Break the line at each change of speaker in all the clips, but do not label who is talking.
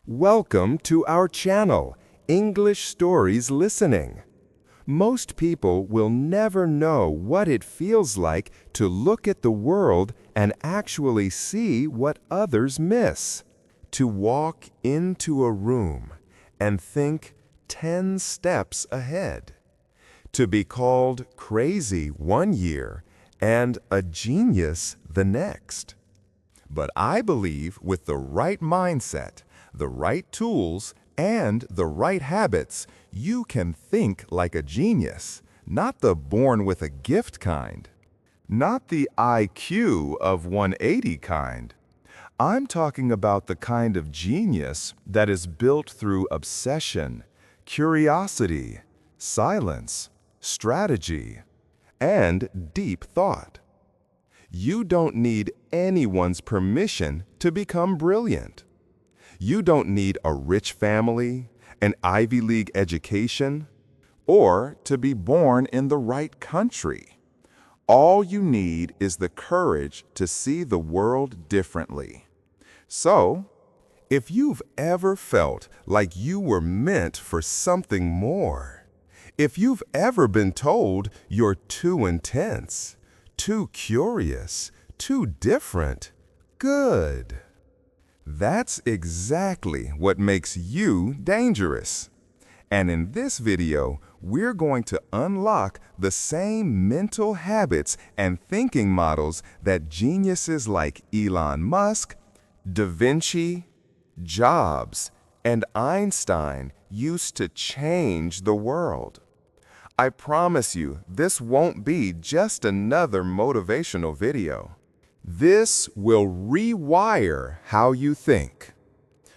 Welcome to our channel, English Stories Listening. Most people will never know what it feels like to look at the world and actually see what others miss. To walk into a room and think 10 steps ahead. To be called crazy one year and a genius the next. But I believe with the right mindset, the right tools, and the right habits, you can think like a genius, not the born with a gift kind. Not the IQ of 180 kind. I'm talking about the kind of genius that is built through obsession, curiosity, silence, strategy, and deep thought. You don't need anyone's permission to become brilliant. You don't need a rich family, an Ivy League education, or to be born in the right country. All you need is the courage to see the world differently. So, if you've ever felt like you were meant for something more, if you've ever been told you're too intense, too curious, too different, good. That's exactly what makes you dangerous. And in this video, we're going to unlock the same mental habits and thinking models that geniuses like Elon Musk, Da Vinci, Jobs, and Einstein used to change the world. I promise you, this won't be just another motivational video. This will rewire how you think.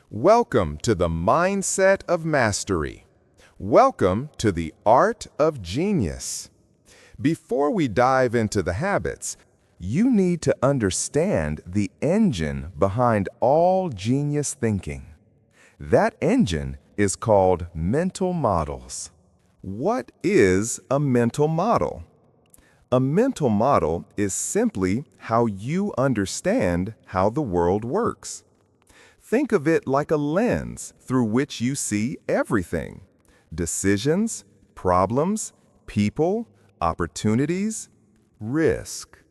Welcome to the mindset of mastery. Welcome to the art of genius. Before we dive into the habits, you need to understand the engine behind all genius thinking. That engine is called mental models. What is a mental model? A mental model is simply how you understand how the world works. Think of it like a lens through which you see everything. Decisions, problems, people, opportunities, risk,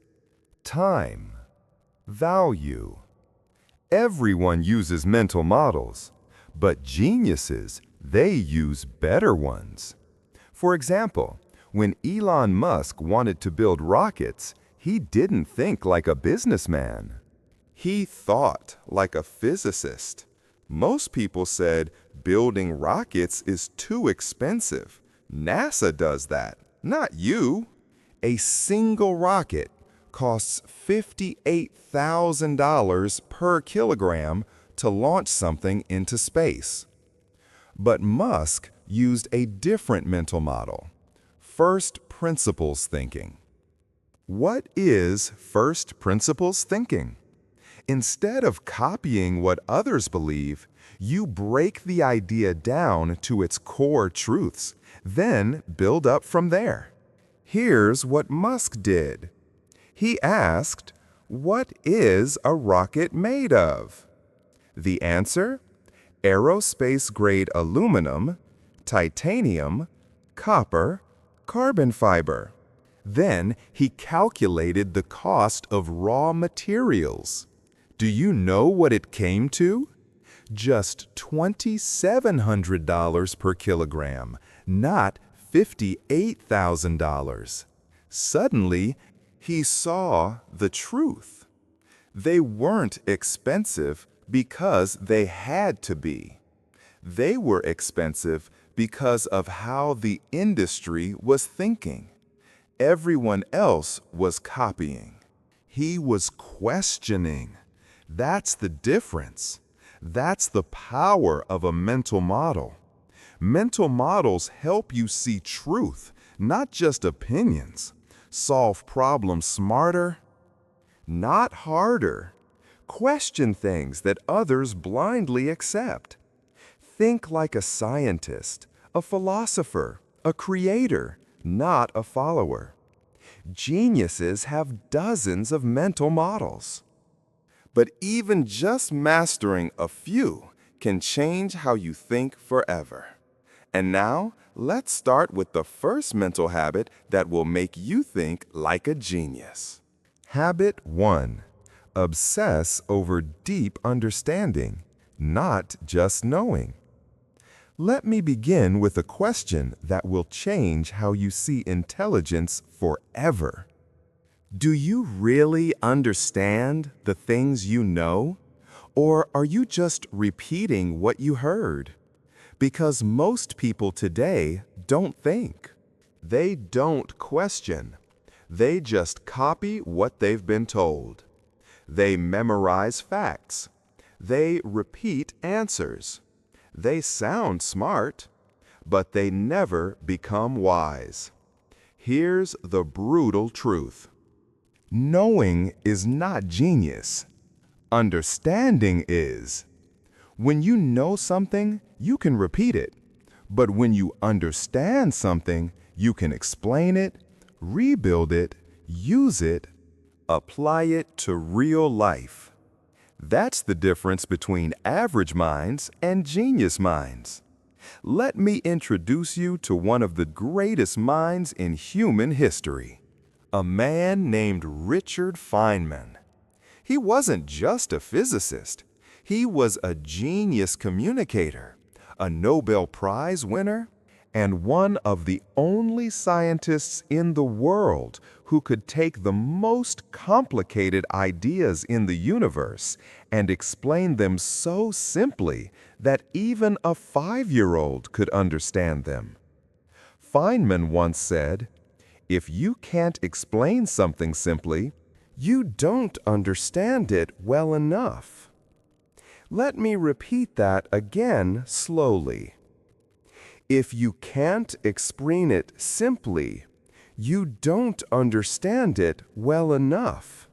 time, value. Everyone uses mental models, but geniuses, they use better ones. For example, when Elon Musk wanted to build rockets, he didn't think like a businessman. He thought like a physicist. Most people said building rockets is too expensive. NASA does that, not you. A single rocket costs $58,000 per kilogram to launch something into space. But Musk used a different mental model. First principles thinking. What is first principles thinking? Instead of copying what others believe, you break the idea down to its core truths, then build up from there. Here's what Musk did. He asked, "What is a rocket made of?" The answer? Aerospace-grade aluminum, titanium, copper, carbon fiber. Then he calculated the cost of raw materials. Do you know what it came to? Just $2,700 per kilogram, not $58,000. Suddenly, he saw the truth. They weren't expensive because they had to be. They were expensive because of how the industry was thinking. Everyone else was copying. He was questioning. That's the difference. That's the power of a mental model. Mental models help you see truth, not just opinions. Solve problems smarter, not harder. Question things that others blindly accept. Think like a scientist, a philosopher, a creator, not a follower. Geniuses have dozens of mental models. But even just mastering a few can change how you think forever. And now, let's start with the first mental habit that will make you think like a genius. Habit 1. Obsess over deep understanding, not just knowing. Let me begin with a question that will change how you see intelligence forever. Do you really understand the things you know? Or are you just repeating what you heard? Because most people today don't think. They don't question. They just copy what they've been told. They memorize facts. They repeat answers. They sound smart, but they never become wise. Here's the brutal truth. Knowing is not genius. Understanding is. When you know something, you can repeat it. But when you understand something, you can explain it, rebuild it, use it, apply it to real life. That's the difference between average minds and genius minds. Let me introduce you to one of the greatest minds in human history. A man named Richard Feynman. He wasn't just a physicist. He was a genius communicator, a Nobel Prize winner, and one of the only scientists in the world who could take the most complicated ideas in the universe and explain them so simply that even a 5-year-old could understand them. Feynman once said, "If you can't explain something simply, you don't understand it well enough." Let me repeat that again slowly. If you can't explain it simply, you don't understand it well enough.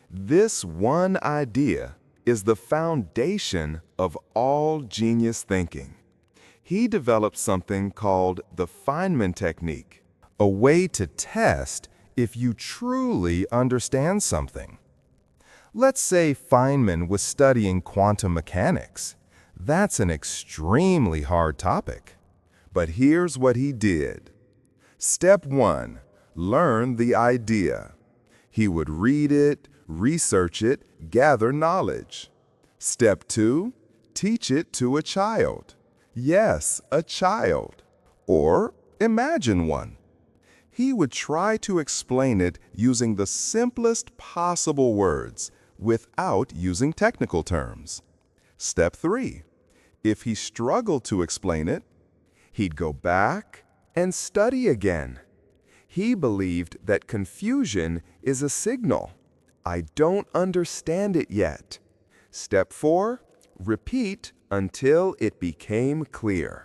This one idea is the foundation of all genius thinking. He developed something called the Feynman technique, a way to test if you truly understand something. Let's say Feynman was studying quantum mechanics. That's an extremely hard topic. But here's what he did. Step 1, learn the idea. He would read it, research it, gather knowledge. Step 2, teach it to a child. Yes, a child. Or imagine one. He would try to explain it using the simplest possible words without using technical terms. Step 3, if he struggled to explain it, he'd go back and study again. He believed that confusion is a signal. I don't understand it yet. Step 4, repeat until it became clear.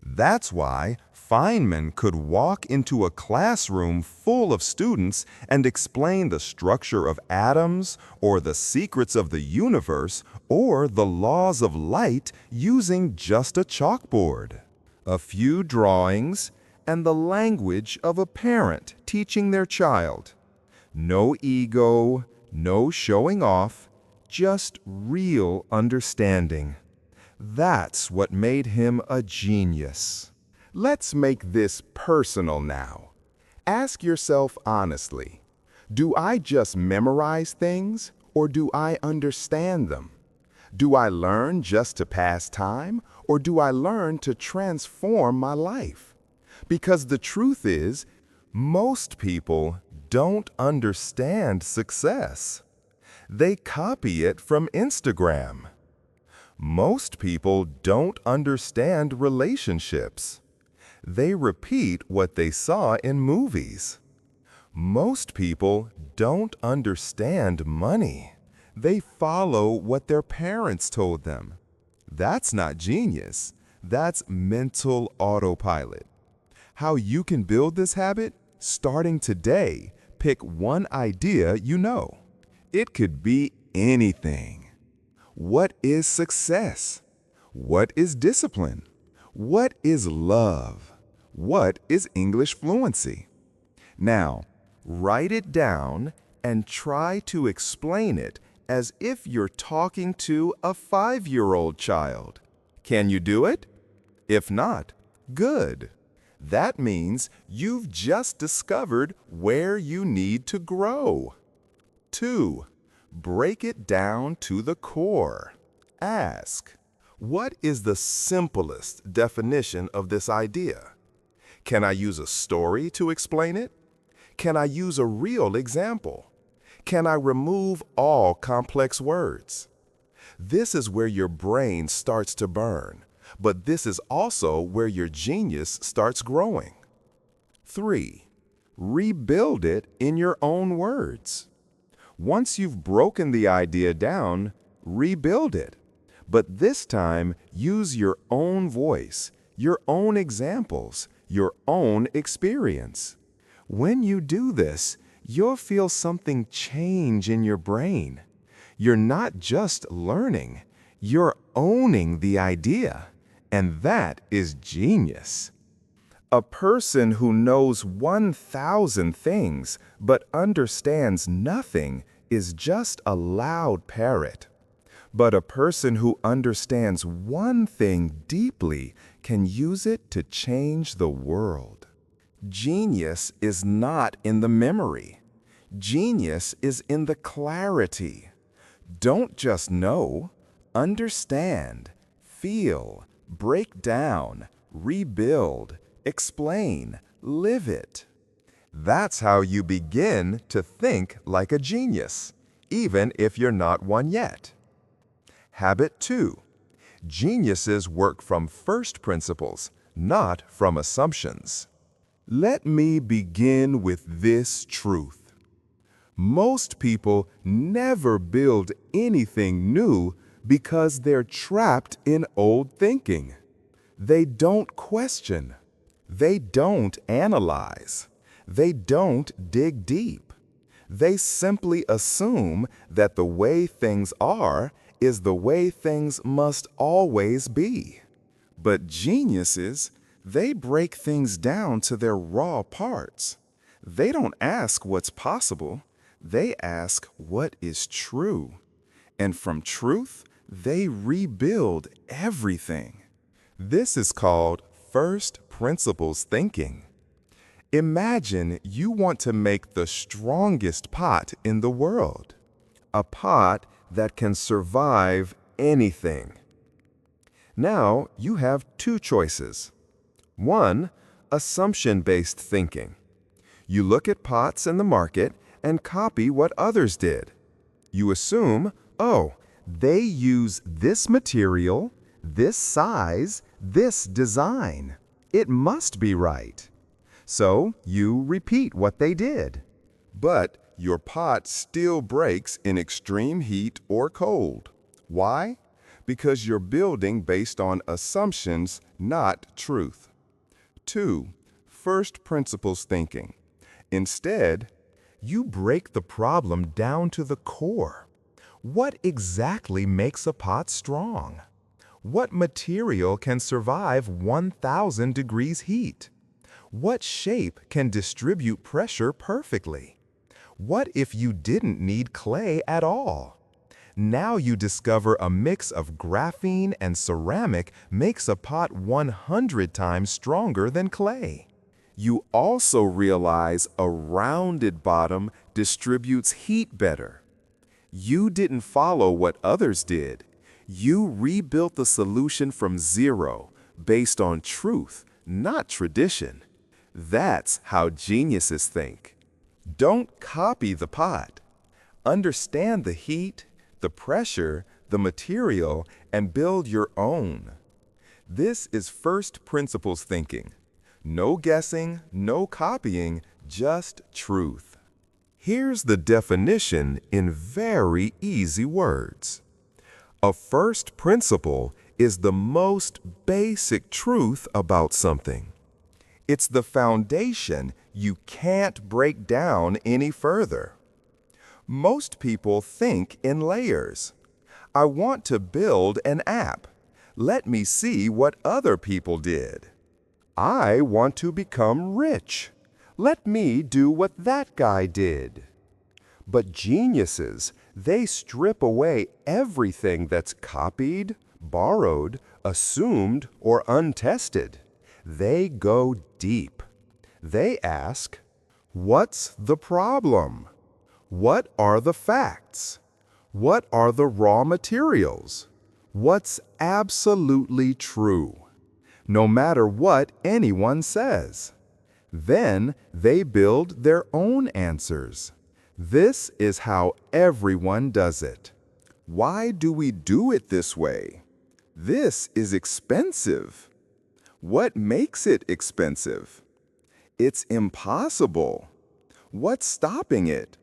That's why Feynman could walk into a classroom full of students and explain the structure of atoms or the secrets of the universe or the laws of light using just a chalkboard, a few drawings, and the language of a parent teaching their child. No ego, no showing off, just real understanding. That's what made him a genius. Let's make this personal now. Ask yourself honestly, do I just memorize things or do I understand them? Do I learn just to pass time or do I learn to transform my life? Because the truth is, most people don't understand success. They copy it from Instagram. Most people don't understand relationships. They repeat what they saw in movies. Most people don't understand money. They follow what their parents told them. That's not genius. That's mental autopilot. How you can build this habit? Starting today, pick one idea you know. It could be anything. What is success? What is discipline? What is love? What is English fluency? Now, write it down and try to explain it as if you're talking to a 5-year-old child. Can you do it? If not, good. That means you've just discovered where you need to grow. 2. Break it down to the core. Ask, what is the simplest definition of this idea? Can I use a story to explain it? Can I use a real example? Can I remove all complex words? This is where your brain starts to burn, but this is also where your genius starts growing. 3. Rebuild it in your own words. Once you've broken the idea down, rebuild it. But this time, use your own voice, your own examples, your own experience. When you do this, you'll feel something change in your brain. You're not just learning, you're owning the idea, and that is genius. A person who knows 1,000 things but understands nothing is just a loud parrot. But a person who understands one thing deeply can use it to change the world. Genius is not in the memory. Genius is in the clarity. Don't just know, understand, feel, break down, rebuild, explain, live it. That's how you begin to think like a genius, even if you're not one yet. Habit 2. Geniuses work from first principles, not from assumptions. Let me begin with this truth. Most people never build anything new because they're trapped in old thinking. They don't question. They don't analyze. They don't dig deep. They simply assume that the way things are is the way things must always be. But geniuses, they break things down to their raw parts. They don't ask what's possible. They ask what is true. And from truth, they rebuild everything. This is called first principles thinking. Imagine you want to make the strongest pot in the world, a pot that can survive anything. Now you have two choices. 1. Assumption-based thinking. You look at pots in the market and copy what others did. You assume, oh, they use this material, this size, this design. It must be right. So you repeat what they did. But your pot still breaks in extreme heat or cold. Why? Because you're building based on assumptions, not truth. 2. First principles thinking. Instead, you break the problem down to the core. What exactly makes a pot strong? What material can survive 1,000 degrees heat? What shape can distribute pressure perfectly? What if you didn't need clay at all? Now you discover a mix of graphene and ceramic makes a pot 100 times stronger than clay. You also realize a rounded bottom distributes heat better. You didn't follow what others did. You rebuilt the solution from zero, based on truth, not tradition. That's how geniuses think. Don't copy the pot. Understand the heat, the pressure, the material, and build your own. This is first principles thinking. No guessing, no copying, just truth. Here's the definition in very easy words. A first principle is the most basic truth about something. It's the foundation you can't break down any further. Most people think in layers. I want to build an app. Let me see what other people did. I want to become rich. Let me do what that guy did. But geniuses, they strip away everything that's copied, borrowed, assumed or untested. They go deep. They ask, what's the problem? What are the facts? What are the raw materials? What's absolutely true? No matter what anyone says. Then they build their own answers. This is how everyone does it. Why do we do it this way? This is expensive. What makes it expensive? It's impossible. What's stopping it?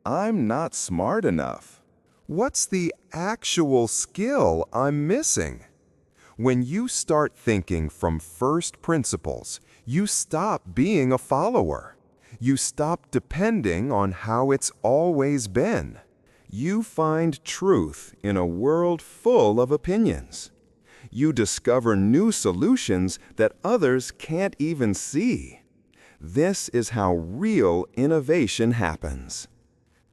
I'm not smart enough. What's the actual skill I'm missing? When you start thinking from first principles, you stop being a follower. You stop depending on how it's always been. You find truth in a world full of opinions. You discover new solutions that others can't even see. This is how real innovation happens.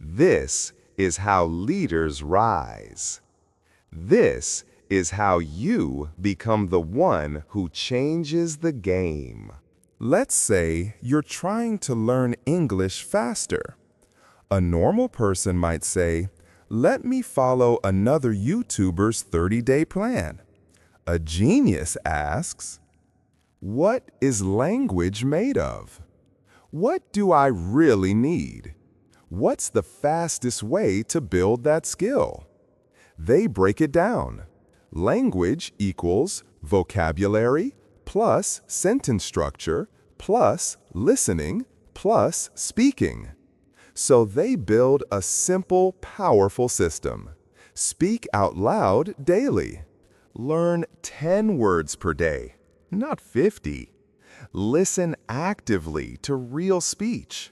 This is how leaders rise. This is how you become the one who changes the game. Let's say you're trying to learn English faster. A normal person might say, let me follow another YouTuber's 30-day plan. A genius asks, what is language made of? What do I really need? What's the fastest way to build that skill? They break it down. Language equals vocabulary plus sentence structure plus listening plus speaking. So they build a simple, powerful system. Speak out loud daily. Learn 10 words per day, not 50. Listen actively to real speech.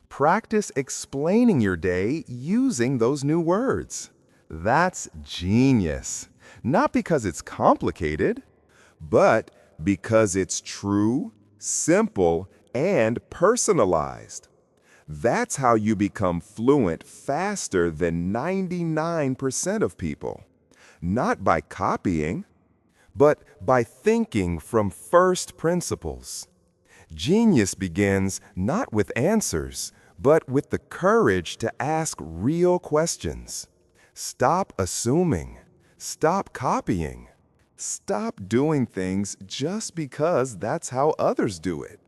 Practice explaining your day using those new words. That's genius. Not because it's complicated, but because it's true, simple, and personalized. That's how you become fluent faster than 99% of people. Not by copying, but by thinking from first principles. Genius begins not with answers, but with the courage to ask real questions. Stop assuming. Stop copying. Stop doing things just because that's how others do it.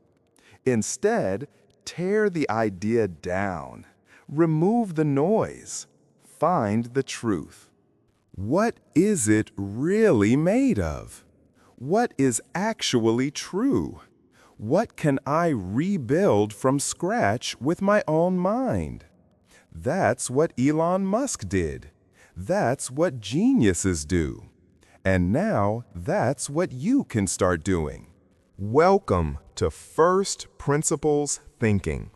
Instead, tear the idea down. Remove the noise. Find the truth. What is it really made of? What is actually true? What can I rebuild from scratch with my own mind? That's what Elon Musk did. That's what geniuses do. And now that's what you can start doing. Welcome to First Principles Thinking.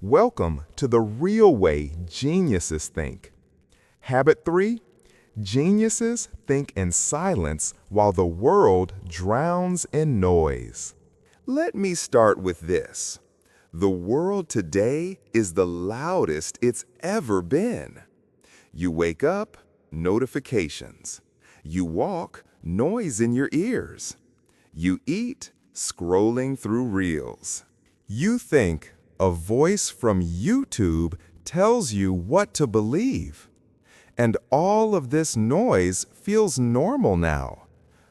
Welcome to the real way geniuses think. Habit 3. Geniuses think in silence while the world drowns in noise. Let me start with this. The world today is the loudest it's ever been. You wake up, notifications. You walk, noise in your ears. You eat, scrolling through reels. You think a voice from YouTube tells you what to believe. And all of this noise feels normal now.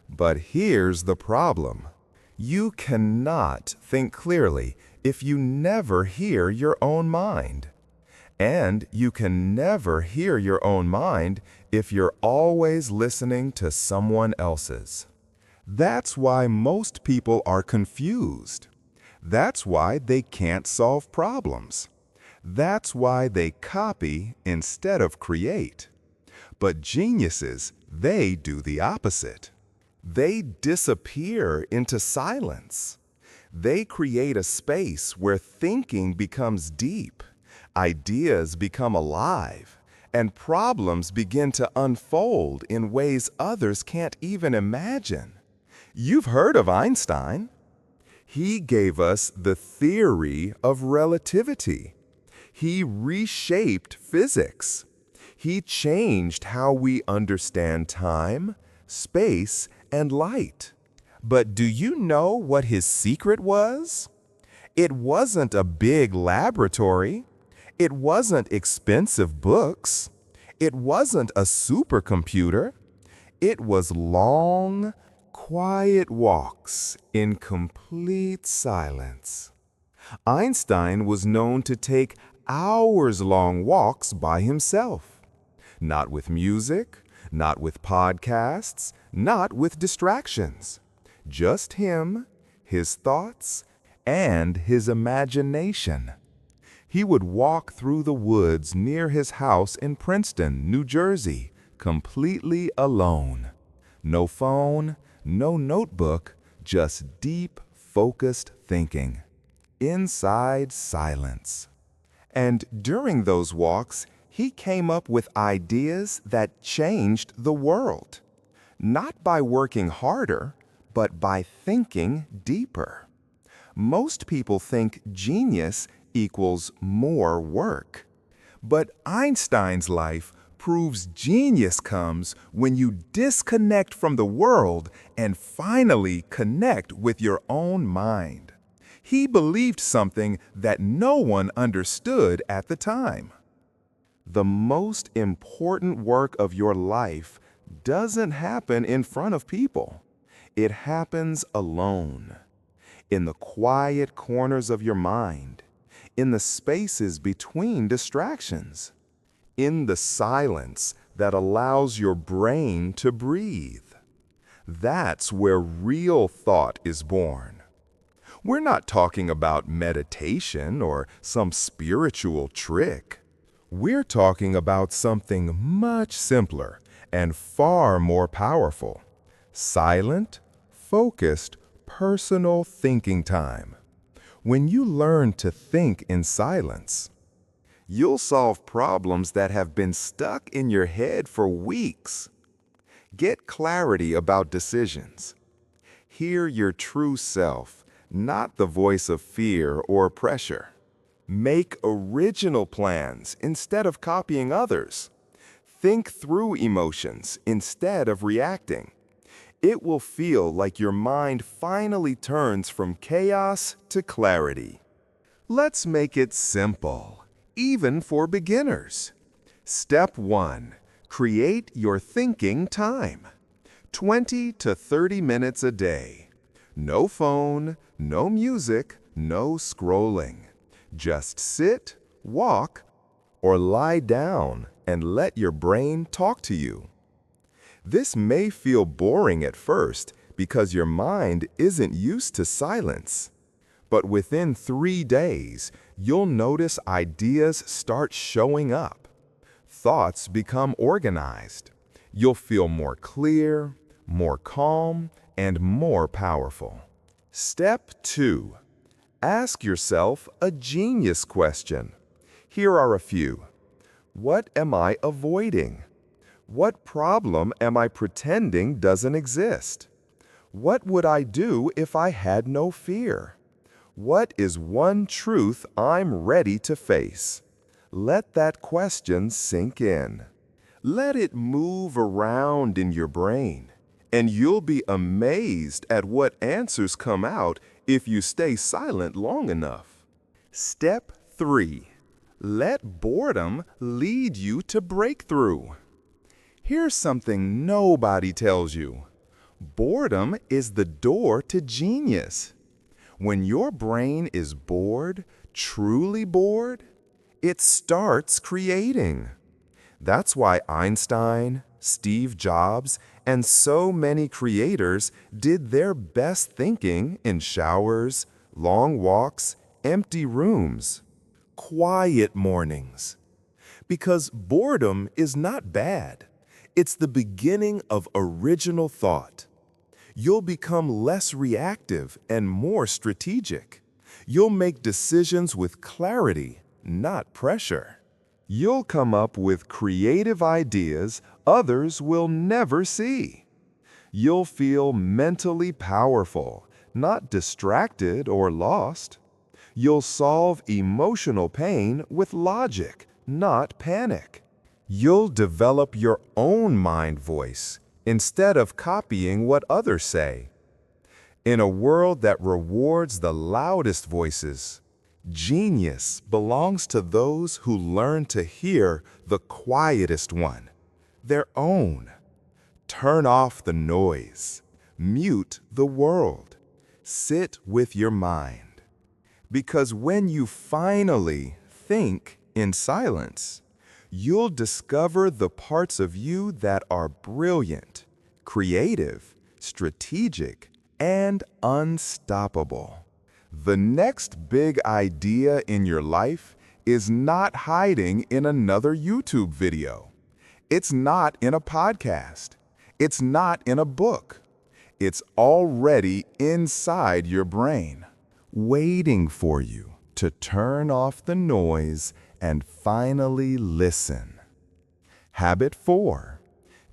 But here's the problem. You cannot think clearly if you never hear your own mind. And you can never hear your own mind if you're always listening to someone else's. That's why most people are confused. That's why they can't solve problems. That's why they copy instead of create. But geniuses, they do the opposite. They disappear into silence. They create a space where thinking becomes deep, ideas become alive, and problems begin to unfold in ways others can't even imagine. You've heard of Einstein. He gave us the theory of relativity. He reshaped physics. He changed how we understand time, space,
and light. But do you know what his secret was? It wasn't a big laboratory. It wasn't expensive books. It wasn't a supercomputer. It was long, quiet walks in complete silence. Einstein was known to take hours-long walks by himself. Not with music, not with podcasts, not with distractions. Just him, his thoughts, and his imagination. He would walk through the woods near his house in Princeton, New Jersey, completely alone. No phone, no notebook, just deep, focused thinking. Inside silence. And during those walks, he came up with ideas that changed the world. Not by working harder, but by thinking deeper. Most people think genius equals more work. But Einstein's life proves genius comes when you disconnect from the world and finally connect with your own mind. He believed something that no one understood at the time. The most important work of your life doesn't happen in front of people. It happens alone, in the quiet corners of your mind, in the spaces between distractions, in the silence that allows your brain to breathe. That's where real thought is born. We're not talking about meditation or some spiritual trick. We're talking about something much simpler and far more powerful. Silent, focused, personal thinking time. When you learn to think in silence, you'll solve problems that have been stuck in your head for weeks. Get clarity about decisions. Hear your true self, not the voice of fear or pressure. Make original plans instead of copying others. Think through emotions instead of reacting. It will feel like your mind finally turns from chaos to clarity. Let's make it simple, even for beginners. Step 1. Create your thinking time. 20 to 30 minutes a day. No phone, no music, no scrolling. Just sit, walk, or lie down and let your brain talk to you. This may feel boring at first because your mind isn't used to silence. But within 3 days, you'll notice ideas start showing up. Thoughts become organized. You'll feel more clear, more calm, and more powerful. Step 2. Ask yourself a genius question. Here are a few. What am I avoiding? What problem am I pretending doesn't exist? What would I do if I had no fear? What is one truth I'm ready to face? Let that question sink in. Let it move around in your brain, and you'll be amazed at what answers come out if you stay silent long enough. Step 3. Let boredom lead you to breakthrough. Here's something nobody tells you. Boredom is the door to genius. When your brain is bored, truly bored, it starts creating. That's why Einstein, Steve Jobs, and so many creators did their best thinking in showers, long walks, empty rooms, quiet mornings. Because boredom is not bad. It's the beginning of original thought. You'll become less reactive and more strategic. You'll make decisions with clarity, not pressure. You'll come up with creative ideas others will never see. You'll feel mentally powerful, not distracted or lost. You'll solve emotional pain with logic, not panic. You'll develop your own mind voice,
instead of copying what others say. In a world that rewards the loudest voices, genius belongs to those who learn to hear the quietest one, their own. Turn off the noise. Mute the world. Sit with your mind. Because when you finally think in silence, you'll discover the parts of you that are brilliant, creative, strategic, and unstoppable. The next big idea in your life is not hiding in another YouTube video. It's not in a podcast. It's not in a book. It's already inside your brain, waiting for you to turn off the noise and finally listen. Habit 4.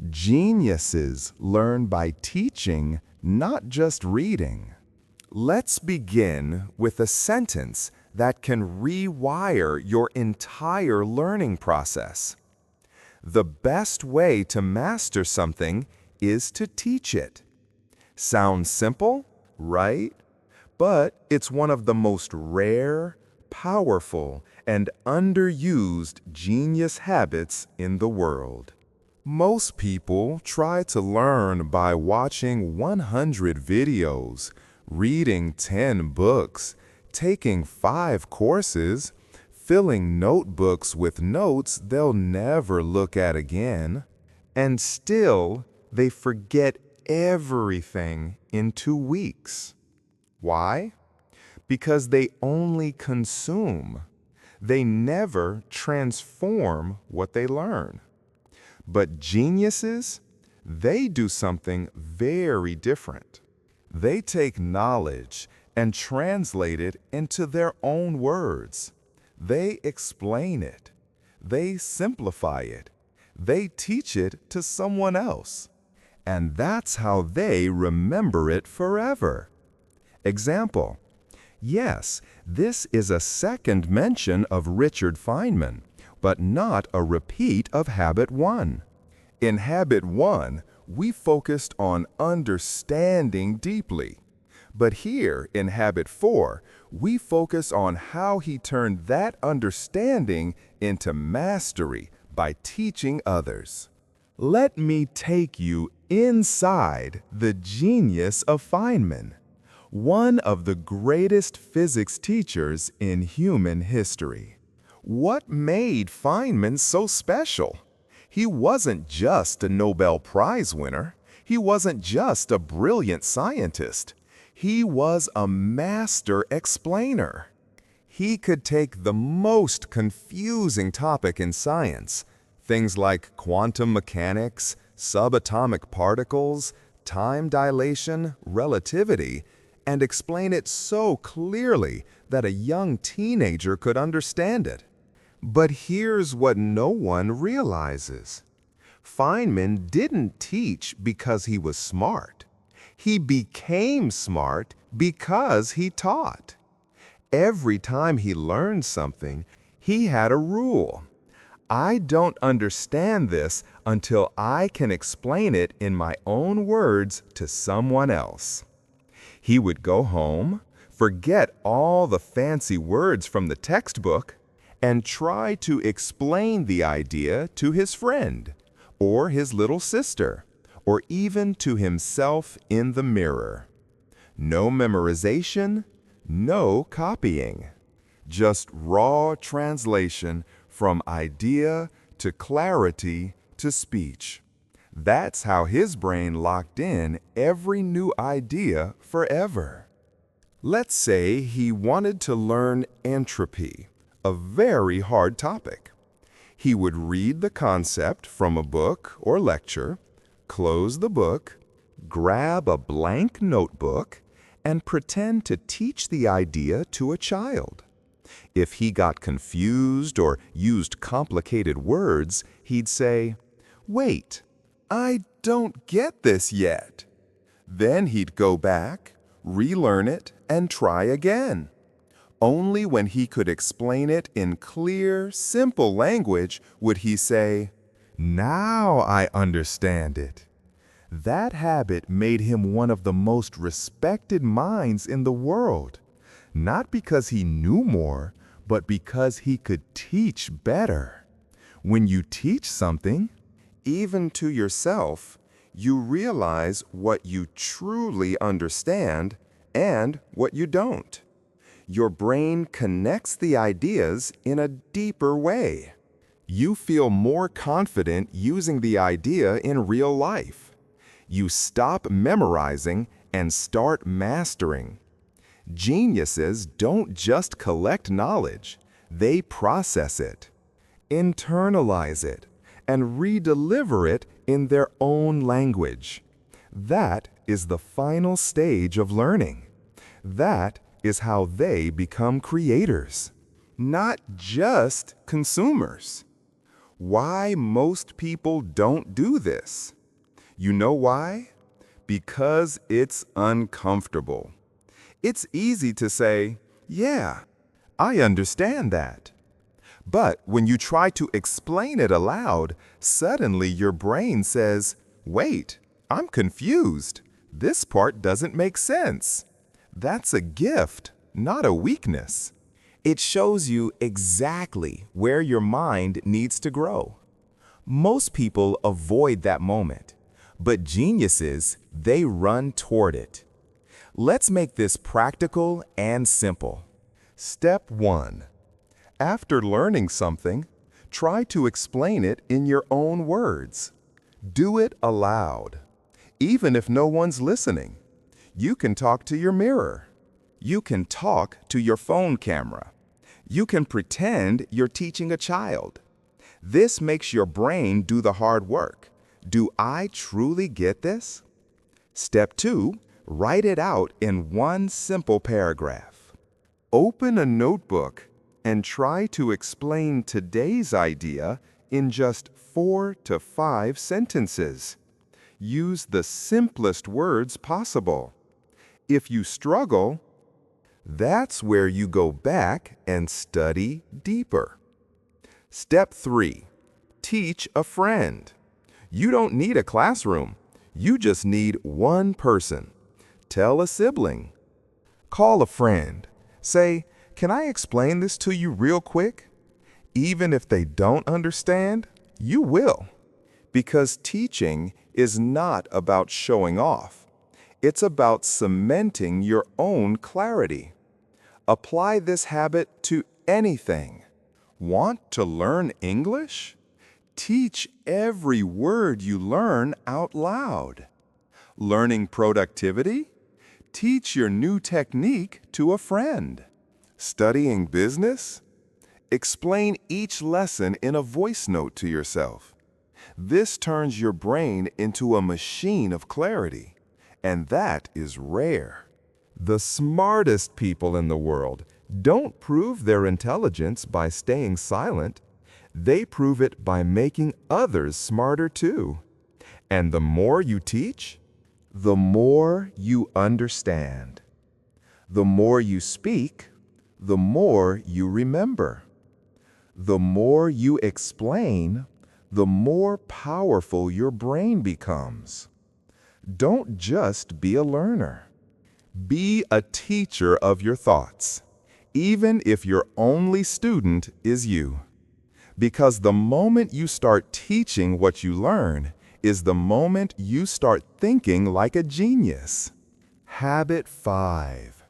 Geniuses learn by teaching, not just reading. Let's begin with a sentence that can rewire your entire learning process. The best way to master something is to teach it. Sounds simple, right? But it's one of the most rare, powerful, and underused genius habits in the world. Most people try to learn by watching 100 videos, reading 10 books, taking 5 courses, filling notebooks with notes they'll never look at again, and still they forget everything in 2 weeks. Why? Because they only consume. They never transform what they learn. But geniuses, they do something very different. They take knowledge and translate it into their own words. They explain it. They simplify it. They teach it to someone else. And that's how they remember it forever. Example. Yes, this is a second mention of Richard Feynman, but not a repeat of Habit 1. In Habit 1, we focused on understanding deeply. But here in Habit 4, we focus on how he turned that understanding into mastery by teaching others. Let me take you inside the genius of Feynman, one of the greatest physics teachers in human history. What made Feynman so special? He wasn't just a Nobel Prize winner. He wasn't just a brilliant scientist. He was a master explainer. He could take the most confusing topic in science, things like quantum mechanics, subatomic particles, time dilation, relativity, and explain it so clearly that a young teenager could understand it. But here's what no one realizes. Feynman didn't teach because he was smart. He became smart because he taught. Every time he learned something, he had a rule. I don't understand this until I can explain it in my own words to someone else. He would go home, forget all the fancy words from the textbook, and try to explain the idea to his friend, or his little sister, or even to himself in the mirror. No memorization, no copying. Just raw translation from idea to clarity to speech. That's how his brain locked in every new idea forever. Let's say he wanted to learn entropy, a very hard topic. He would read the concept from a book or lecture, close the book, grab a blank notebook, and pretend to teach the idea to a child. If he got confused or used complicated words, he'd say, "Wait, I don't get this yet." Then he'd go back, relearn it, and try again. Only when he could explain it in clear, simple language would he say, "Now I understand it."
That habit made him one of the most respected minds in the world, not because he knew more, but because he could teach better. When you teach something,
Even to yourself, you realize what you truly understand and what you don't. Your brain connects the ideas in a deeper way. You feel more confident using the idea in real life. You stop memorizing and start mastering. Geniuses don't just collect knowledge, they process it, internalize it, and redeliver it in their own language. That is the final stage of learning. That is how they become creators, not just consumers. Why most people don't do this? You know why? Because it's uncomfortable. It's easy to say, yeah, I understand that. But when you try to explain it aloud, suddenly your brain says, wait, I'm confused. This part doesn't make sense. That's a gift, not a weakness. It shows you exactly where your mind needs to grow. Most people avoid that moment, but geniuses, they run toward it. Let's make this practical and simple. Step 1. After learning something, try to explain it in your own words. Do it aloud. Even if no one's listening, you can talk to your mirror. You can talk to your phone camera. You can pretend you're teaching a child. This makes your brain do the hard work. Do I truly get this? Step 2, write it out in one simple paragraph. Open a notebook and try to explain today's idea in just 4 to 5 sentences. Use the simplest words possible. If you struggle, that's where you go back and study deeper. Step 3, teach a friend. You don't need a classroom. You just need one person. Tell a sibling. Call a friend. Say, can I explain this to you real quick? Even if they don't understand, you will. Because teaching is not about showing off. It's about cementing your own clarity. Apply this habit to anything. Want to learn English? Teach every word you learn out loud. Learning productivity? Teach your new technique to a friend. Studying business? Explain each lesson in a voice note to yourself. This turns your brain into a machine of clarity, and that is rare. The smartest people in the world don't prove their intelligence by staying silent. They prove it by making others smarter too. And the more you teach, the more you understand. The more you speak, the more you remember. The more you explain, the more powerful your brain becomes. Don't just be a learner. Be a teacher of your thoughts, even if your only student is you. Because the moment you start teaching what you learn is the moment you start thinking like a genius. Habit 5.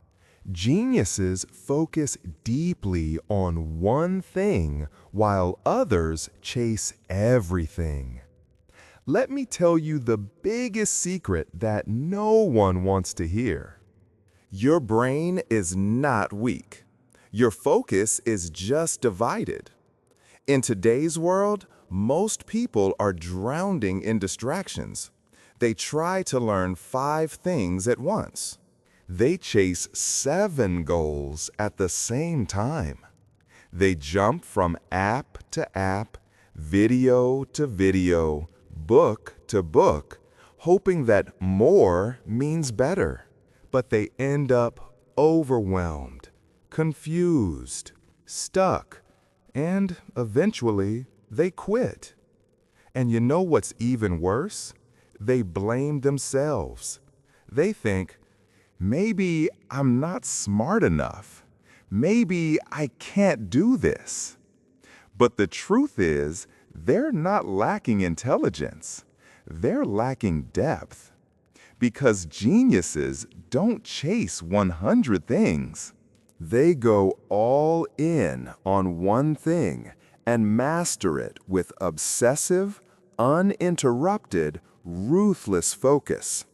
Geniuses focus deeply on one thing while others chase everything. Let me tell you the biggest secret that no one wants to hear. Your brain is not weak. Your focus is just divided. In today's world, most people are drowning in distractions. They try to learn 5 things at once. They chase 7 goals at the same time. They jump from app to app, video to video, book to book, hoping that more means better. But they end up overwhelmed, confused, stuck, and eventually they quit. And you know what's even worse?
They blame themselves. They think, maybe I'm not smart enough. Maybe I can't do this. But the truth is, they're not lacking intelligence. They're lacking depth. Because geniuses don't chase 100 things. They go all in on one thing and master it with obsessive, uninterrupted, ruthless focus.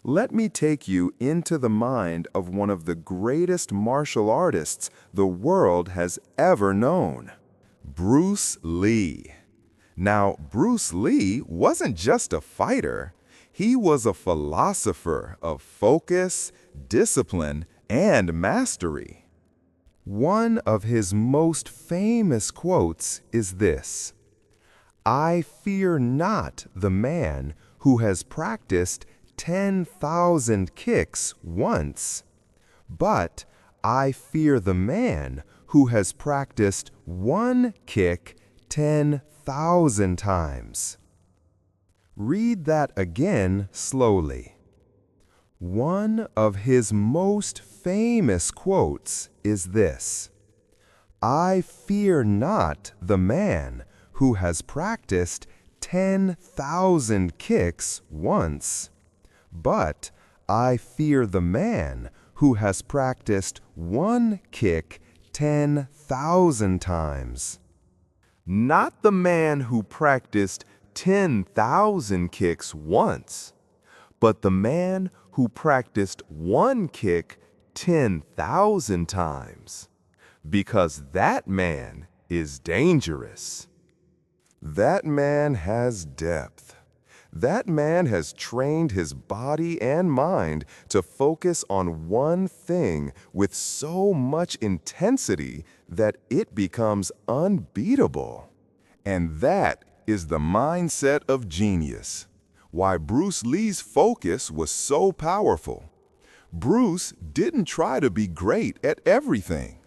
Let me take you into the mind of one of the greatest martial artists the world has ever known, Bruce Lee. Now, Bruce Lee wasn't just a fighter. He was a philosopher of focus, discipline, and mastery. One of his most famous quotes is this: "I fear not the man who has practiced 10,000 kicks once, but I fear the man who has practiced one kick 10,000 times." Read that again slowly. One of his most famous quotes is this: "I fear not the man who has practiced 10,000 kicks once, but I fear the man who has practiced one kick 10,000 times." Not the man who practiced 10,000 kicks once, but the man who practiced one kick 10,000 times, because that man is dangerous. That man has depth. That man has trained his body and mind to focus on one thing with so much intensity that it becomes unbeatable. And that is the mindset of genius. Why Bruce Lee's focus was so powerful. Bruce didn't try to be great at everything.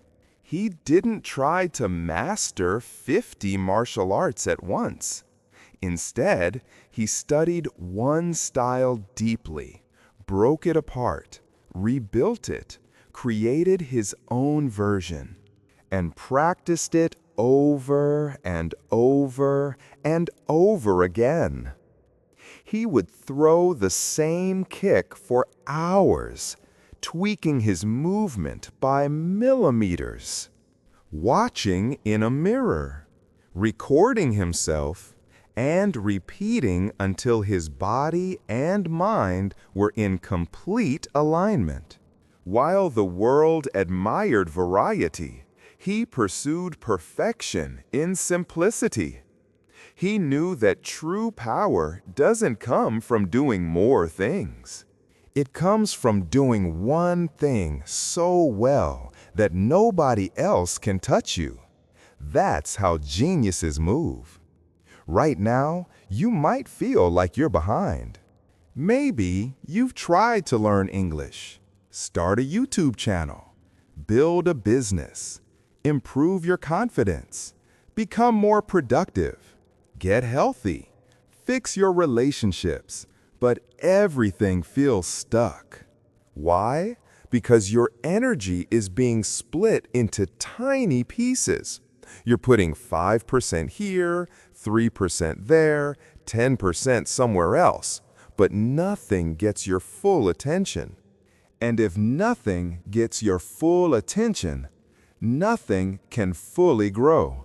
He didn't try to master 50 martial arts at once. Instead, he studied one style deeply, broke it apart, rebuilt it, created his own version, and practiced it over and over and over again. He would throw the same kick for hours, tweaking his movement by millimeters, watching in a mirror, recording himself, and repeating until his body and mind were in complete alignment. While the world admired variety, he pursued perfection in simplicity. He knew that true power doesn't come from doing more things. It comes from doing one thing so well that nobody else can touch you. That's how geniuses move. Right now, you might feel like you're behind. Maybe you've tried to learn English, start a YouTube channel, build a business, improve your confidence, become more productive, get healthy, fix your relationships, but everything feels stuck. Why? Because your energy is being split into tiny pieces. You're putting 5% here, 3% there, 10% somewhere else, but nothing gets your full attention. And if nothing gets your full attention, nothing can fully grow.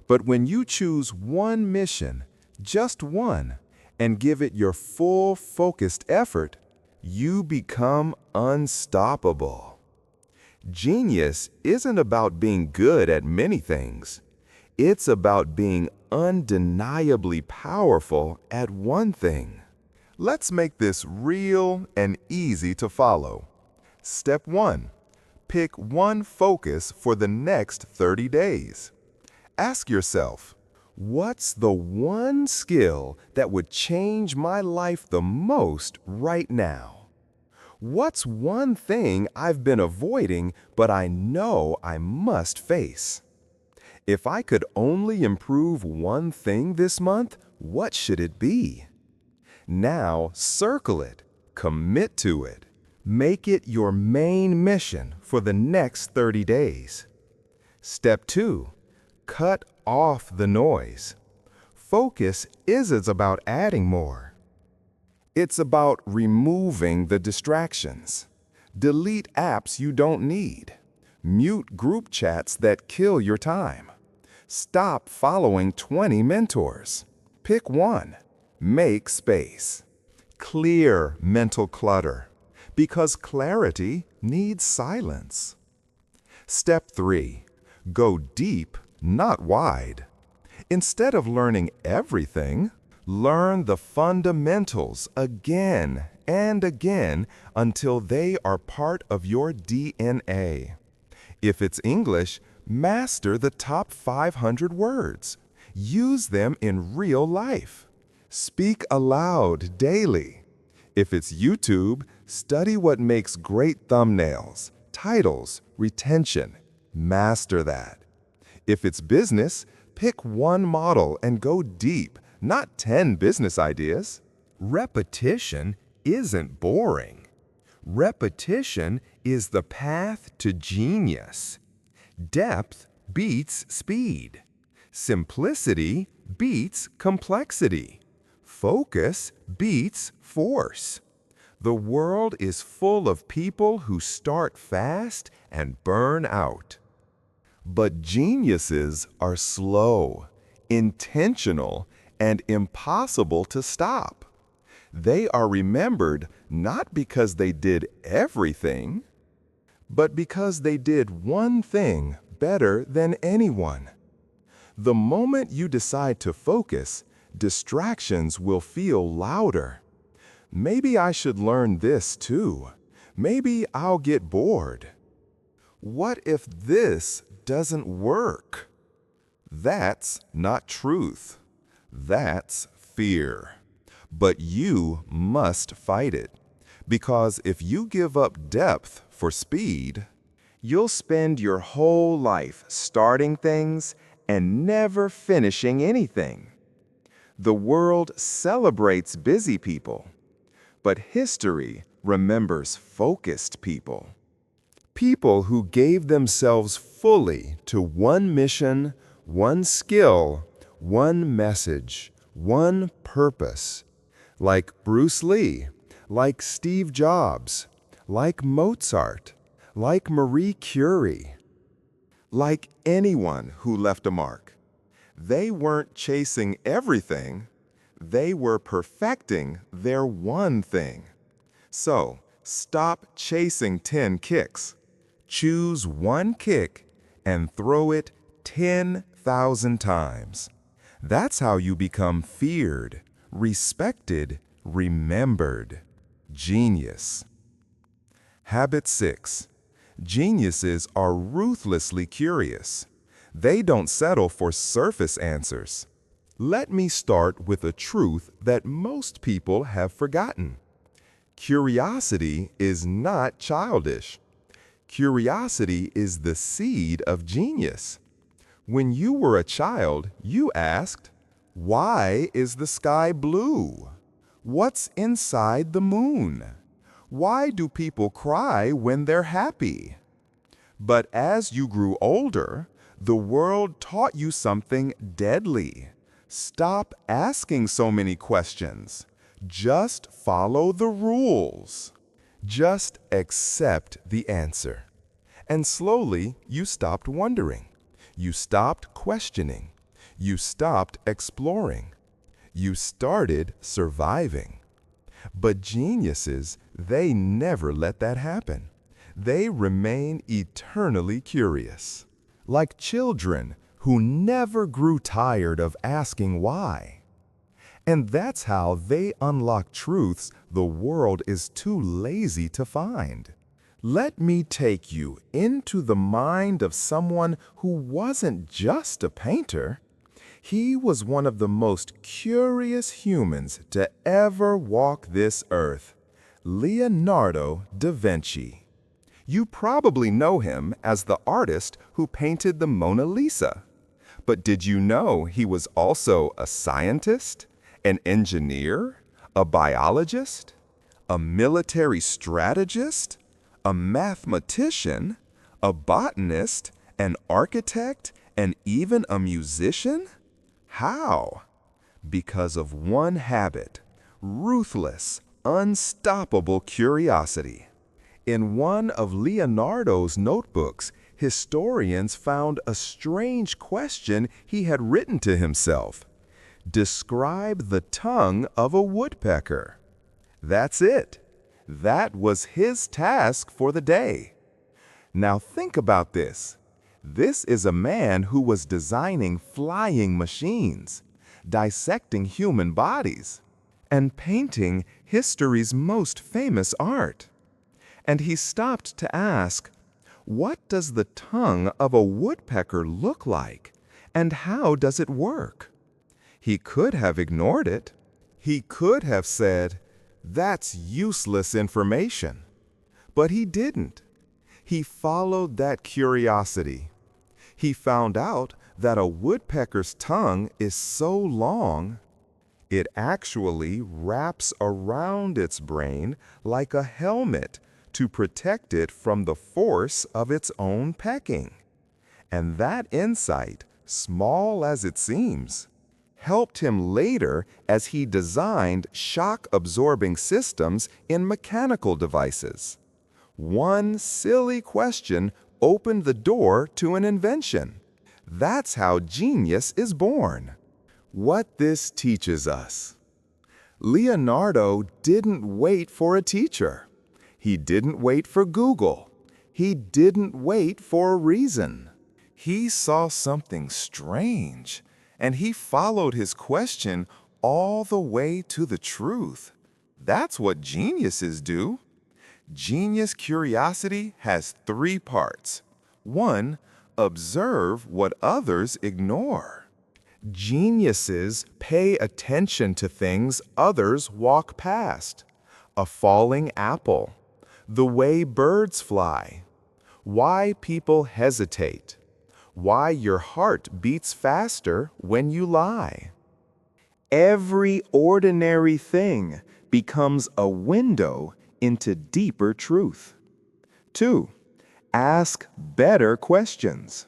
But when you choose one mission, just one, and give it your full focused effort, you become unstoppable. Genius isn't about being good at many things. It's about being undeniably powerful at one thing. Let's make this real and easy to follow. Step 1. Pick one focus for the next 30 days. Ask yourself, what's the one skill that would change my life the most right now? What's one thing I've been avoiding but I know I must face? If I could only improve one thing this month, what should it be? Now circle it, commit to it. Make it your main mission for the next 30 days. Step 2. Cut off the noise. Focus isn't about adding more. It's about removing the distractions. Delete apps you don't need. Mute group chats that kill your time. Stop following 20 mentors. Pick one. Make space. Clear mental clutter, because clarity needs silence. Step 3. Go deep, not wide. Instead of learning everything, learn the fundamentals again and again until they are part of your DNA. If it's English, master the top 500 words. Use them in real life. Speak aloud daily. If it's YouTube, study what makes great thumbnails, titles, retention. Master that. If it's business, pick one model and go deep, not 10 business ideas. Repetition isn't boring. Repetition is the path to genius. Depth beats speed. Simplicity beats complexity. Focus beats force. The world is full of people who start fast and burn out. But geniuses are slow, intentional, and impossible to stop. They are remembered not because they did everything, but because they did one thing better than anyone. The moment you decide to focus, distractions will feel louder. Maybe I should learn this too. Maybe I'll get bored. What if this doesn't work? That's not truth. That's fear. But you must fight it. Because if you give up depth for speed, you'll spend your whole life starting things and never finishing anything. The world celebrates busy people, but history remembers focused people. People who gave themselves fully to one mission, one skill, one message, one purpose. Like Bruce Lee, like Steve Jobs, like Mozart, like Marie Curie. Like anyone who left a mark. They weren't chasing everything, they were perfecting their one thing. So, stop chasing 10 kicks. Choose one kick and throw it 10,000 times. That's how you become feared, respected, remembered. Genius. Habit 6. Geniuses are ruthlessly curious. They don't settle for surface answers. Let me start with a truth that most people have forgotten. Curiosity is not childish. Curiosity is the seed of genius. When you were a child, you asked, "Why is the sky blue? What's inside the moon? Why do people cry when they're happy?" But as you grew older, the world taught you something deadly. Stop asking so many questions. Just follow the rules. Just accept the answer. And slowly, you stopped wondering. You stopped questioning. You stopped exploring. You started surviving. But geniuses, they never let that happen. They remain eternally curious. Like children who never grew tired of asking why. And that's how they unlock truths the world is too lazy to find. Let me take you into the mind of someone who wasn't just a painter. He was one of the most curious humans to ever walk this earth, Leonardo da Vinci. You probably know him as the artist who painted the Mona Lisa. But did you know he was also a scientist, an engineer, A biologist? A military strategist? A mathematician? A botanist? An architect? And even a musician? How? Because of one habit: ruthless, unstoppable curiosity. In one of Leonardo's notebooks, historians found a strange question he had written to himself. Describe the tongue of a woodpecker. That's it. That was his task for the day. Now think about this. This is a man who was designing flying machines, dissecting human bodies, and painting history's most famous art. And he stopped to ask, what does the tongue of a woodpecker look like, and how does it work? He could have ignored it. He could have said, that's useless information. But he didn't. He followed that curiosity. He found out that a woodpecker's tongue is so long, it actually wraps around its brain like a helmet to protect it from the force of its own pecking. And that insight, small as it seems, helped him later as he designed shock-absorbing systems in mechanical devices. One silly question opened the door to an invention. That's how genius is born. What this teaches us: Leonardo didn't wait for a teacher. He didn't wait for Google. He didn't wait for a reason. He saw something strange, and he followed his question all the way to the truth. That's what geniuses do. Genius curiosity has 3 parts. 1, observe what others ignore. Geniuses pay attention to things others walk past. A falling apple, the way birds fly, why people hesitate, why your heart beats faster when you lie. Every ordinary thing becomes a window into deeper truth. 2, ask better questions.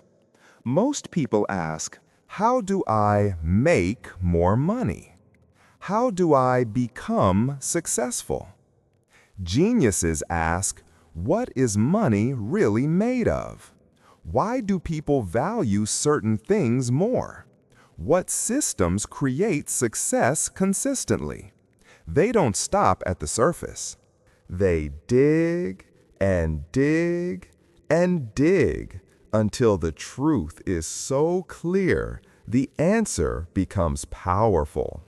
Most people ask, how do I make more money? How do I become successful? Geniuses ask, what is money really made of? Why do people value certain things more? What systems create success consistently? They don't stop at the surface. They dig and dig and dig until the truth is so clear the answer becomes powerful.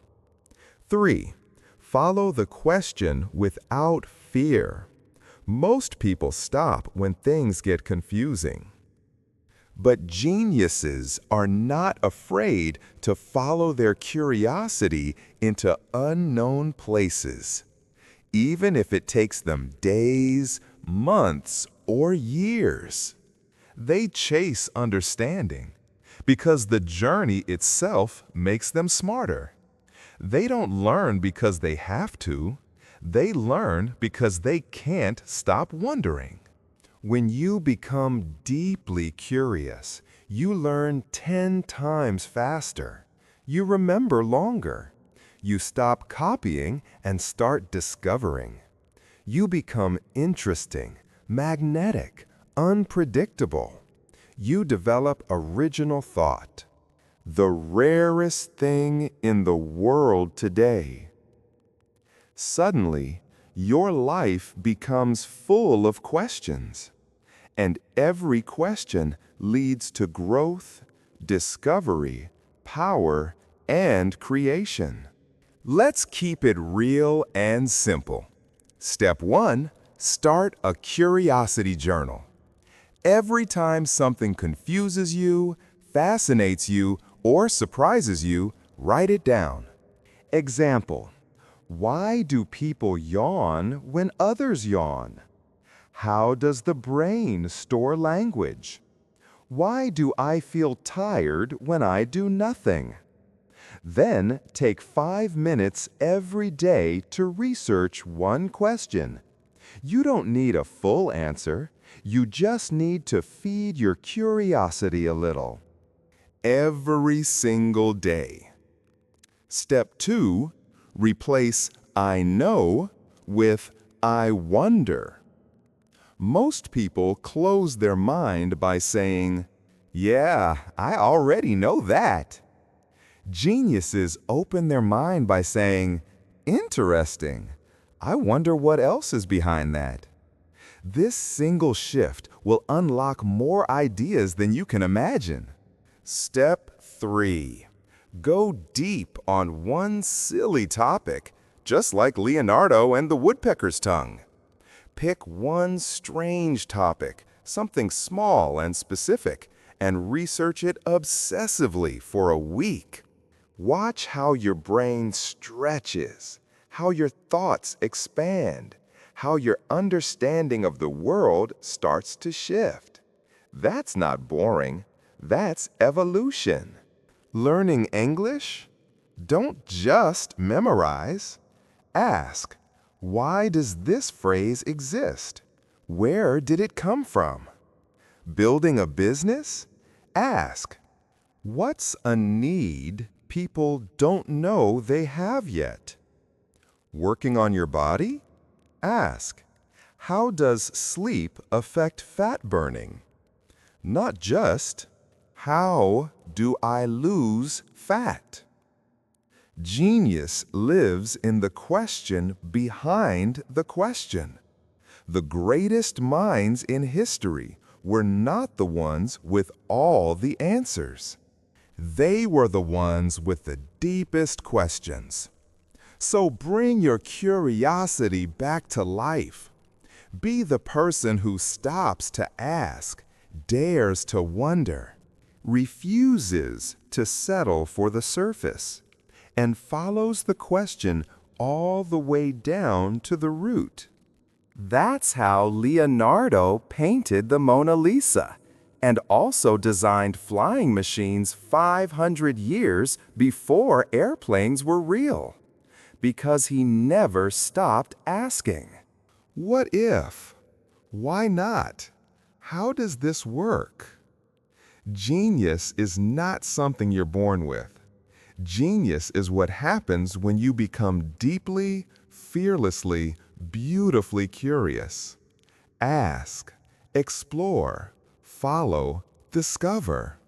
3, follow the question without fear. Most people stop when things get confusing. But geniuses are not afraid to follow their curiosity into unknown places, even if it takes them days, months, or years. They chase understanding because the journey itself makes them smarter. They don't learn because they have to. They learn because they can't stop wondering. When you become deeply curious, you learn 10 times faster. You remember longer. You stop copying and start discovering. You become interesting, magnetic, unpredictable. You develop original thought. The rarest thing in the world today. Suddenly, your life becomes full of questions, and every question leads to growth, discovery, power, and creation. Let's keep it real and simple. Step 1, start a curiosity journal. Every time something confuses you, fascinates you, or surprises you, write it down. Example: why do people yawn when others yawn? How does the brain store language? Why do I feel tired when I do nothing?
Then take 5 minutes every day to research one question. You don't need a full answer. You just need to feed your curiosity a little. Every single day. Step 2. Replace I know with I wonder. Most people close their mind by saying, "Yeah, I already know that." Geniuses open their mind by saying, "Interesting. I wonder what else is behind that." This single shift will unlock more ideas than you can imagine. Step 3. Go deep on one silly topic, just like Leonardo and the woodpecker's tongue. Pick one strange topic, something small and specific, and research it obsessively for a week. Watch how your brain stretches, how your thoughts expand, how your understanding of the world starts to shift. That's not boring. That's evolution. Learning English? Don't just memorize. Ask, why does this phrase exist? Where did it come from? Building a business? Ask, what's a need people don't know they have yet? Working on your body? Ask, how does sleep affect fat burning? Not just, how do I lose fat? Genius lives in the question behind the question. The greatest minds in history were not the ones with all the answers. They were the ones with the deepest questions. So bring your curiosity back to life. Be the person who stops to ask, dares to wonder, refuses to settle for the surface, and follows the question all the way down to the root. That's how Leonardo painted the Mona Lisa and also designed flying machines 500 years before airplanes were real, because he never stopped asking. What if? Why not? How does this work? Genius is not something you're born with. Genius is what happens when you become deeply, fearlessly, beautifully curious. Ask, explore, follow, discover.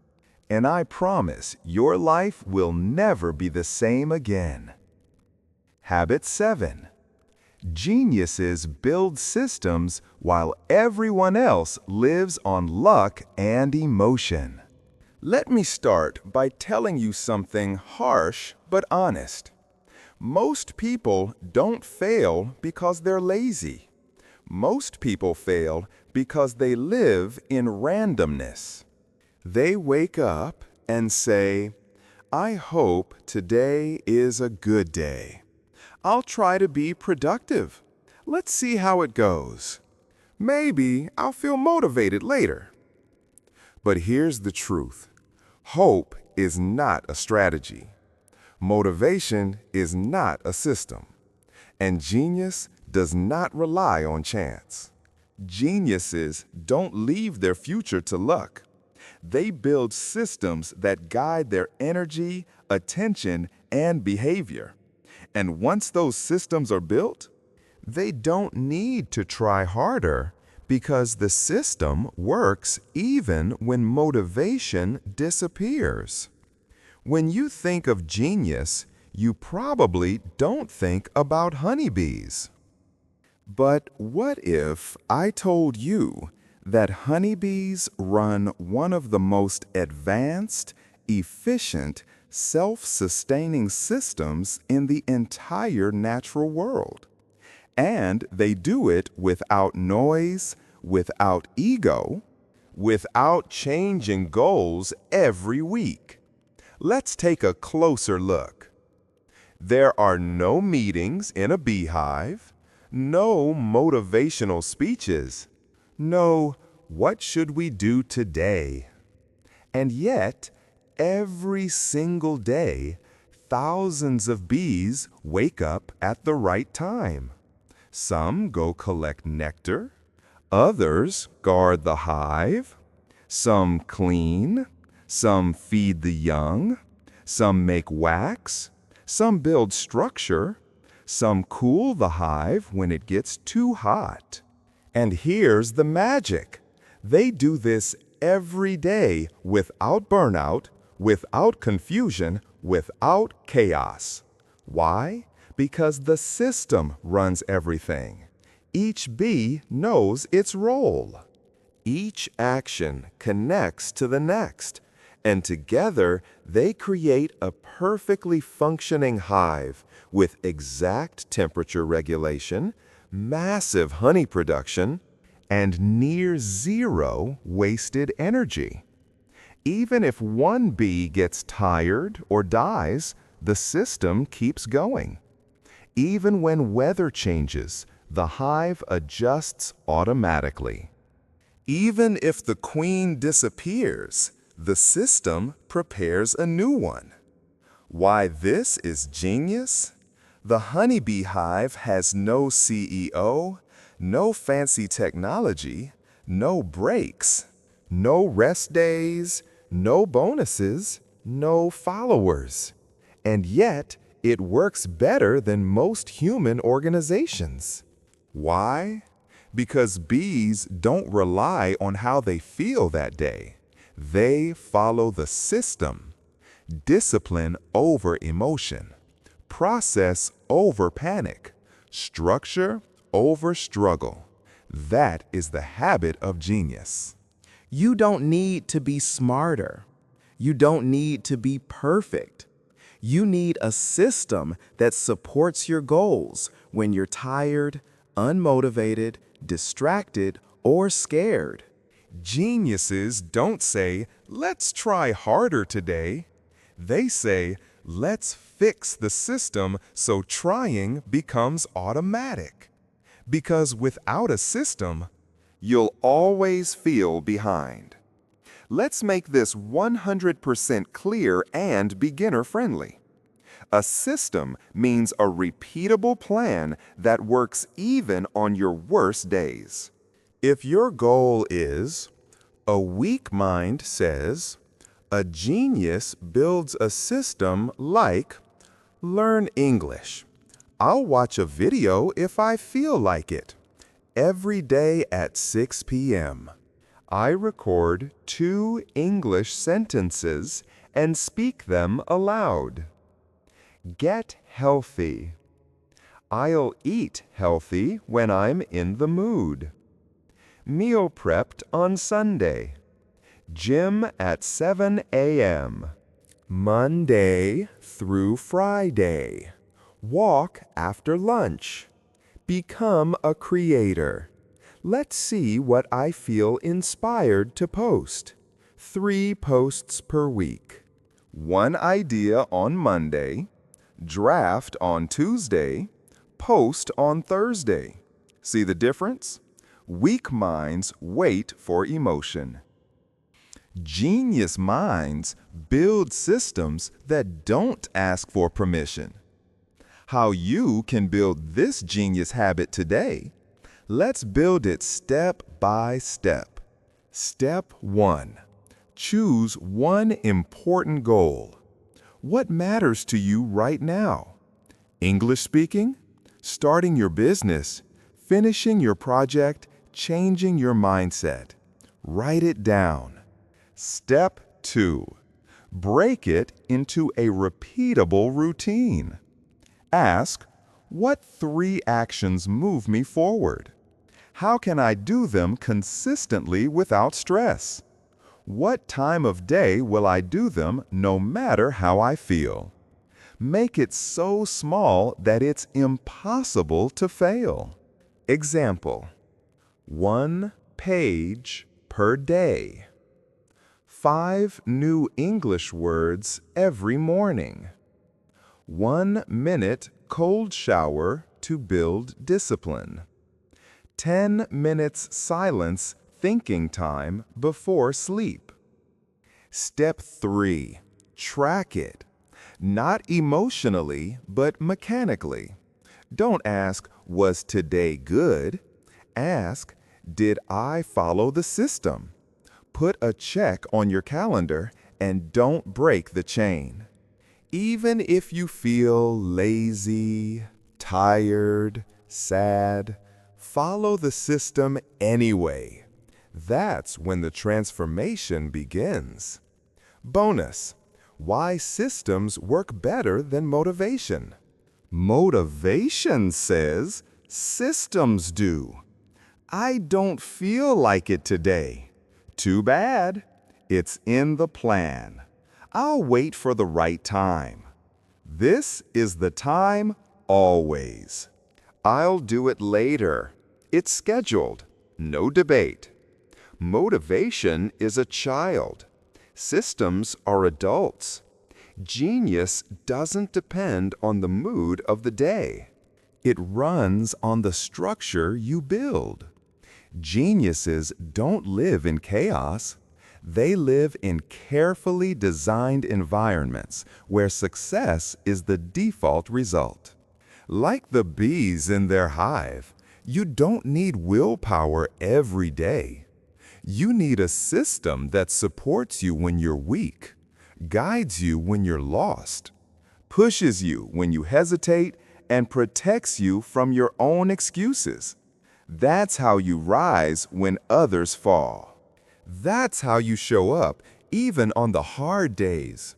And I promise your life will never be the same again. Habit 7. Geniuses build systems while everyone else lives on luck and emotion. Let me start by telling you something harsh but honest. Most people don't fail because they're lazy. Most people fail because they live in randomness. They wake up and say, "I hope today is a good day. I'll try to be productive. Let's see how it goes. Maybe I'll feel motivated later." But here's the truth. Hope is not a strategy. Motivation is not a system. And genius does not rely on chance. Geniuses don't leave their future to luck. They build systems that guide their energy, attention, and behavior. And once those systems are built, they don't need to try harder because the system works even when motivation disappears. When you think of genius, you probably don't think about honeybees. But what if I told you that honeybees run one of the most advanced, efficient, self-sustaining systems in the entire natural world? And they do it without noise, without ego, without changing goals every week. Let's take a closer look. There are no meetings in a beehive, no motivational speeches, no "what should we do today?" And yet, every single day, thousands of bees wake up at the right time. Some go collect nectar, others guard the hive, some clean, some feed the young, some make wax, some build structure, some cool the hive when it gets too hot. And here's the magic. They do this every day without burnout, without confusion, without chaos. Why? Because the system runs everything. Each bee knows its role. Each action connects to the next, and together they create a perfectly functioning hive with exact temperature regulation, massive honey production, and near zero wasted energy. Even if one bee gets tired or dies, the system keeps going. Even when weather changes, the hive adjusts automatically. Even if the queen disappears, the system prepares a new one. Why this is genius? The honeybee hive has no CEO, no fancy technology, no breaks, no rest days, no bonuses, no followers. And yet, it works better than most human organizations. Why? Because bees don't rely on how they feel that day. They follow the system. Discipline over emotion. Process over panic. Structure over struggle. That is the habit of genius.
You don't need to be smarter. You don't need to be perfect. You need a system that supports your goals when you're tired, unmotivated, distracted, or scared.
Geniuses don't say, "Let's try harder today." They say, "Let's fix the system so trying becomes automatic." Because without a system, you'll always feel behind. Let's make this 100% clear and beginner-friendly. A system means a repeatable plan that works even on your worst days. If your goal is, a weak mind says, a genius builds a system like, learn English. I'll watch a video if I feel like it. Every day at 6 p.m. I record 2 English sentences and speak them aloud. Get healthy. I'll eat healthy when I'm in the mood. Meal prepped on Sunday. Gym at 7 a.m. Monday through Friday. Walk after lunch. Become a creator. Let's see what I feel inspired to post. 3 posts per week. 1 idea on Monday. Draft on Tuesday. Post on Thursday. See the difference? Weak minds wait for emotion. Genius minds build systems that don't ask for permission. How you can build this genius habit today? Let's build it step by step. Step 1. Choose one important goal. What matters to you right now? English speaking? Starting your business? Finishing your project? Changing your mindset? Write it down. Step 2. Break it into a repeatable routine. Ask, what 3 actions move me forward? How can I do them consistently without stress? What time of day will I do them no matter how I feel? Make it so small that it's impossible to fail. Example: 1 page per day. 5 new English words every morning. 1 minute cold shower to build discipline. 10 minutes silence thinking time before sleep. Step 3. Track it.
Not emotionally, but mechanically. Don't ask, was today good? Ask, did I follow the system? Put a check on your calendar and don't break the chain. Even if you feel lazy, tired, sad, follow the system anyway. That's when the transformation begins. Bonus: why systems work better than motivation. Motivation says systems do. I don't feel like it today. Too bad. It's in the plan. I'll wait for the right time. This is the time always. I'll do it later. It's scheduled. No debate. Motivation is a child. Systems are adults. Genius doesn't depend on the mood of the day. It runs on the structure you build. Geniuses don't live in chaos. They live in carefully designed environments where success is the default result. Like the bees in their hive, you don't need willpower every day. You need a system that supports you when you're weak, guides you when you're lost, pushes you when you hesitate, and protects you from your own excuses. That's how you rise when others fall. That's how you show up even on the hard days.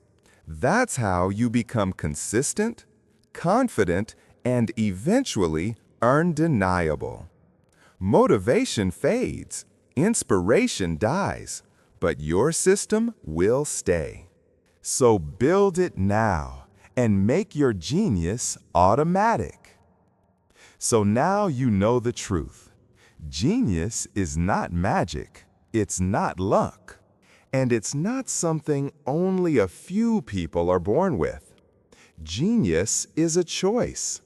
That's how you become consistent, confident, and eventually undeniable. Motivation fades, inspiration dies, but your system will stay. So build it now and make your genius automatic. So now you know the truth. Genius is not magic. It's not luck. And it's not something only a few people are born with. Genius is a choice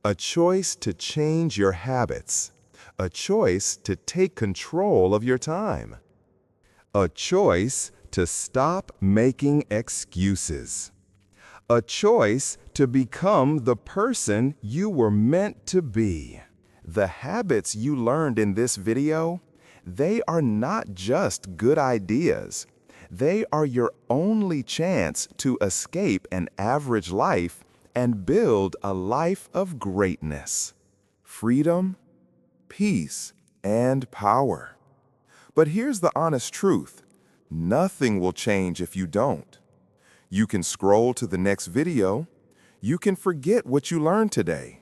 to change your habits, a choice to take control of your time, a choice to stop making excuses, a choice to become the person you were meant to be. The habits you learned in this video, they are not just good ideas. They are your only chance to escape an average life and build a life of greatness, freedom, peace, and power. But here's the honest truth. Nothing will change if you don't. You can scroll to the next video. You can forget what you learned today.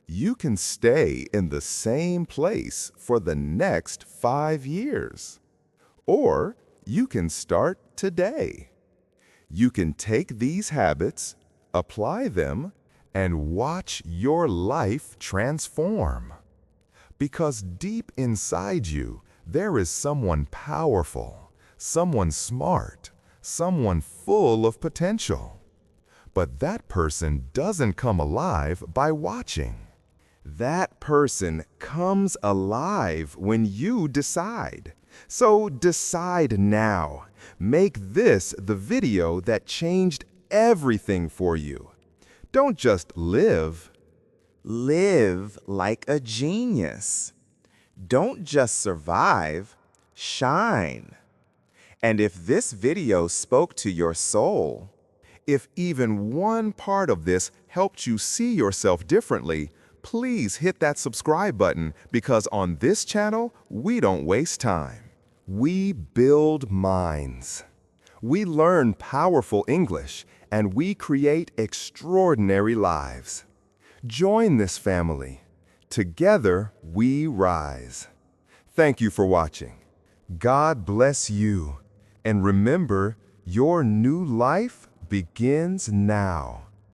You can stay in the same place for the next 5 years. Or you can start today. You can take these habits, apply them, and watch your life transform. Because deep inside you, there is someone powerful, someone smart, someone full of potential. But that person doesn't come alive by watching. That person comes alive when you decide. So decide now. Make this the video that changed everything for you. Don't just live. Live like a genius. Don't just survive. Shine. And if this video spoke to your soul, if even one part of this helped you see yourself differently, please hit that subscribe button, because on this channel, we don't waste time. We build minds. We learn powerful English, and we create extraordinary lives. Join this family. Together, we rise. Thank you for watching. God bless you. And remember, your new life begins now.